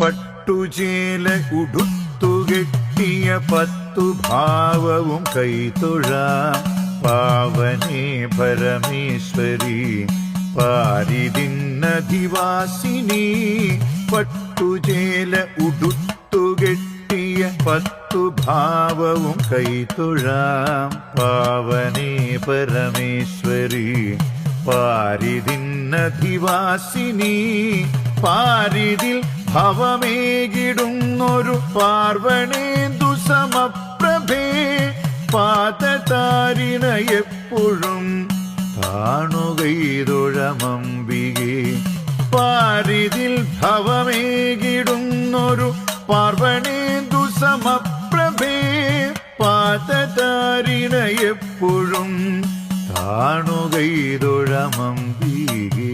പട്ടുചേല ഉടുത്തുകെട്ടിയ 10 ഭാവവും കൈതൊഴാം പാവനേ പരമേശ്വരി പാരിതിന്നധിവാസിനി. പട്ടുചേല ഉടുത്തുകെട്ടിയ 10 ഭാവവും കൈതൊഴാം പാവനേ പരമേശ്വരി പാരിതിന്നധിവാസിനി. പാരിതിൽ ഭവമേകിടുന്നൊരു പാർവണേന്ദു സമപ്രഭേ പാദതാരിണ എപ്പോഴും കാണുകൈതൊഴമംബികേ. പാരിതിൽ ഭവമേകിടുന്നൊരു പാർവണേന്ദു സമപ്രഭേ പാദതാരിണ എപ്പോഴും കാണുകൈതൊഴമംബികേ.